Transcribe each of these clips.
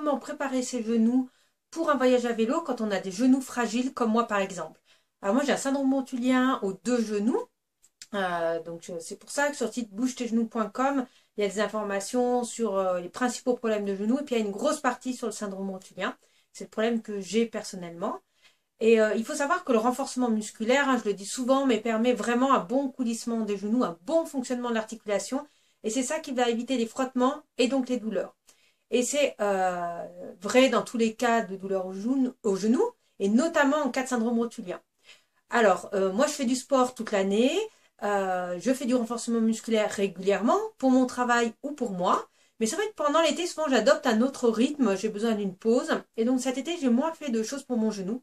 comment préparer ses genoux pour un voyage à vélo quand on a des genoux fragiles comme moi par exemple. Alors moi j'ai un syndrome rotulien aux deux genoux, donc c'est pour ça que sur le site bougetesgenoux.com il y a des informations sur les principaux problèmes de genoux et puis il y a une grosse partie sur le syndrome rotulien. C'est le problème que j'ai personnellement. Et il faut savoir que le renforcement musculaire, je le dis souvent, mais permet vraiment un bon coulissement des genoux, un bon fonctionnement de l'articulation. Et c'est ça qui va éviter les frottements et donc les douleurs. Et c'est vrai dans tous les cas de douleurs au genou, et notamment en cas de syndrome rotulien. Alors, moi je fais du sport toute l'année, je fais du renforcement musculaire régulièrement pour mon travail ou pour moi. Mais c'est vrai que pendant l'été, souvent j'adopte un autre rythme, j'ai besoin d'une pause. Et donc cet été, j'ai moins fait de choses pour mon genou.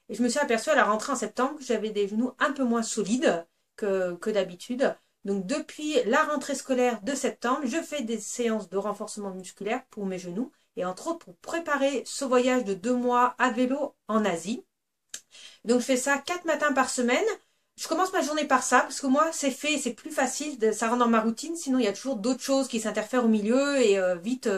Et je me suis aperçue à la rentrée en septembre que j'avais des genoux un peu moins solides que d'habitude. Donc depuis la rentrée scolaire de septembre, je fais des séances de renforcement musculaire pour mes genoux. Et entre autres pour préparer ce voyage de 2 mois à vélo en Asie. Donc je fais ça 4 matins par semaine. Je commence ma journée par ça, parce que moi, c'est fait, c'est plus facile, ça rentre dans ma routine, sinon il y a toujours d'autres choses qui s'interfèrent au milieu et vite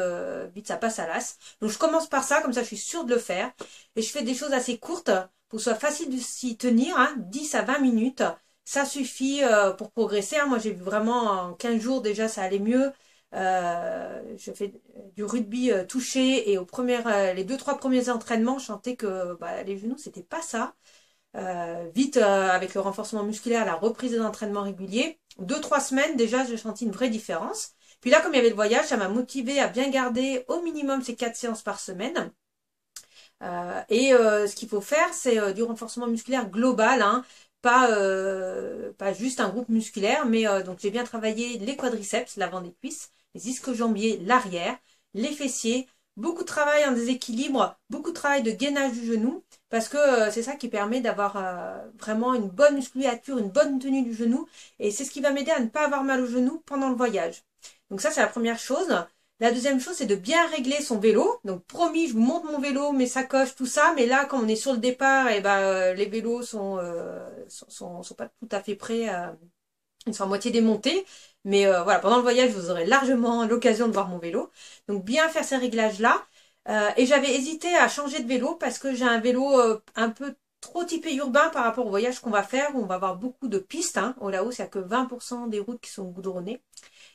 ça passe à l'as. Donc je commence par ça, comme ça je suis sûre de le faire. Et je fais des choses assez courtes, pour que ce soit facile de s'y tenir, 10 à 20 minutes. Ça suffit pour progresser. Moi j'ai vu vraiment en 15 jours déjà ça allait mieux. Je fais du rugby touché et les 2-3 premiers entraînements, je sentais que les genoux c'était pas ça. Vite avec le renforcement musculaire, la reprise des entraînements réguliers, 2-3 semaines déjà j'ai senti une vraie différence. Puis là comme il y avait le voyage, ça m'a motivé à bien garder au minimum ces 4 séances par semaine. Ce qu'il faut faire c'est du renforcement musculaire global, pas juste un groupe musculaire, mais donc j'ai bien travaillé les quadriceps, l'avant des cuisses, les ischio-jambiers, l'arrière, les fessiers, beaucoup de travail en déséquilibre, beaucoup de travail de gainage du genou, parce que c'est ça qui permet d'avoir vraiment une bonne musculature, une bonne tenue du genou, et c'est ce qui va m'aider à ne pas avoir mal au genou pendant le voyage. Donc ça c'est la première chose. La deuxième chose, c'est de bien régler son vélo. Donc promis, je vous montre mon vélo, mes sacoches, tout ça. Mais là, quand on est sur le départ, les vélos sont pas tout à fait prêts. Ils sont à moitié démontés. Mais voilà, pendant le voyage, vous aurez largement l'occasion de voir mon vélo. Donc bien faire ces réglages-là. Et j'avais hésité à changer de vélo parce que j'ai un vélo un peu trop typé urbain par rapport au voyage qu'on va faire, où on va avoir beaucoup de pistes. Au Laos, il n'y a que 20% des routes qui sont goudronnées.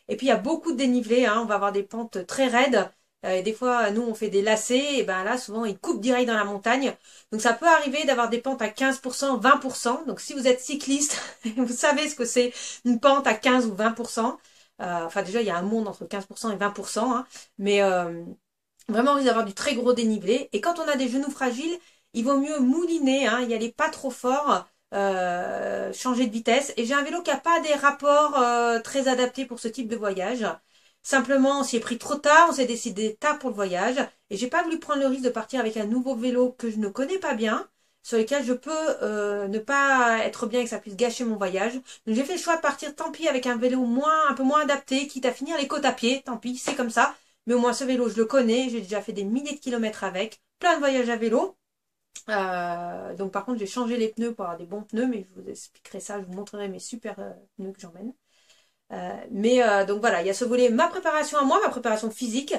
Et puis il y a beaucoup de dénivelé, on va avoir des pentes très raides. Et des fois, nous, on fait des lacets, et là, souvent, ils coupent direct dans la montagne. Donc ça peut arriver d'avoir des pentes à 15%, 20%. Donc si vous êtes cycliste, vous savez ce que c'est une pente à 15 ou 20%. Enfin déjà, il y a un monde entre 15% et 20%. Mais vraiment, on risque d'avoir du très gros dénivelé. Et quand on a des genoux fragiles, il vaut mieux mouliner, y aller pas trop fort. Changer de vitesse. Et j'ai un vélo qui n'a pas des rapports très adaptés pour ce type de voyage. Simplement, on s'y est pris trop tard, on s'est décidé tard pour le voyage. Et j'ai pas voulu prendre le risque de partir avec un nouveau vélo que je ne connais pas bien, sur lequel je peux ne pas être bien et que ça puisse gâcher mon voyage. Donc j'ai fait le choix de partir, tant pis, avec un vélo un peu moins adapté, quitte à finir les côtes à pied, tant pis, c'est comme ça. Mais au moins ce vélo, je le connais, j'ai déjà fait des milliers de kilomètres avec, plein de voyages à vélo. Donc par contre j'ai changé les pneus pour avoir des bons pneus, mais je vous expliquerai ça, je vous montrerai mes super pneus que j'emmène. Donc voilà, il y a ce volet, ma préparation à moi, ma préparation physique,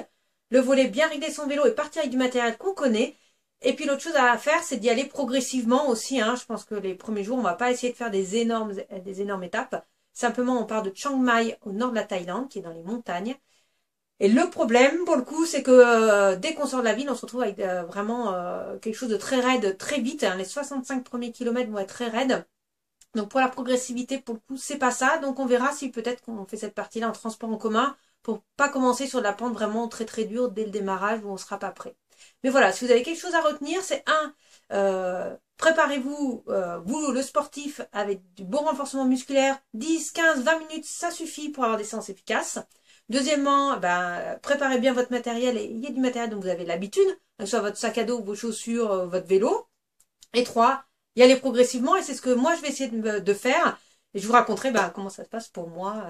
le volet bien régler son vélo et partir avec du matériel qu'on connaît. Et puis l'autre chose à faire, c'est d'y aller progressivement aussi. Je pense que les premiers jours, on va pas essayer de faire des énormes étapes. Simplement, on part de Chiang Mai au nord de la Thaïlande, qui est dans les montagnes. Et le problème, pour le coup, c'est que dès qu'on sort de la ville, on se retrouve avec vraiment quelque chose de très raide, très vite. Les 65 premiers kilomètres vont être très raides. Donc pour la progressivité, pour le coup, c'est pas ça. Donc on verra si peut-être qu'on fait cette partie-là en transport en commun pour pas commencer sur de la pente vraiment très très dure dès le démarrage où on sera pas prêt. Mais voilà, si vous avez quelque chose à retenir, c'est préparez-vous, vous le sportif, avec du bon renforcement musculaire, 10, 15, 20 minutes, ça suffit pour avoir des séances efficaces. Deuxièmement, préparez bien votre matériel et il y a du matériel dont vous avez l'habitude, que ce soit votre sac à dos, vos chaussures, votre vélo. Et 3, y aller progressivement et c'est ce que moi je vais essayer de faire. Et je vous raconterai comment ça se passe pour moi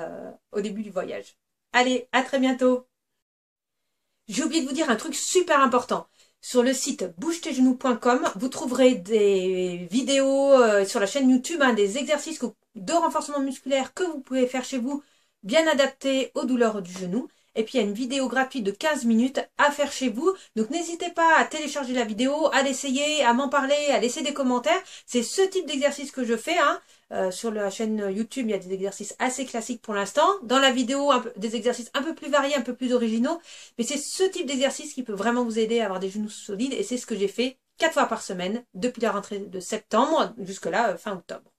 au début du voyage. Allez, à très bientôt. J'ai oublié de vous dire un truc super important. Sur le site bougetesgenoux.com, vous trouverez des vidéos sur la chaîne YouTube, des exercices de renforcement musculaire que vous pouvez faire chez vous, bien adaptés aux douleurs du genou. Et puis il y a une vidéo gratuite de 15 minutes à faire chez vous. Donc n'hésitez pas à télécharger la vidéo, à l'essayer, à m'en parler, à laisser des commentaires. C'est ce type d'exercice que je fais. Sur la chaîne YouTube, il y a des exercices assez classiques pour l'instant. Dans la vidéo, des exercices un peu plus variés, un peu plus originaux. Mais c'est ce type d'exercice qui peut vraiment vous aider à avoir des genoux solides. Et c'est ce que j'ai fait 4 fois par semaine depuis la rentrée de septembre jusque là, fin octobre.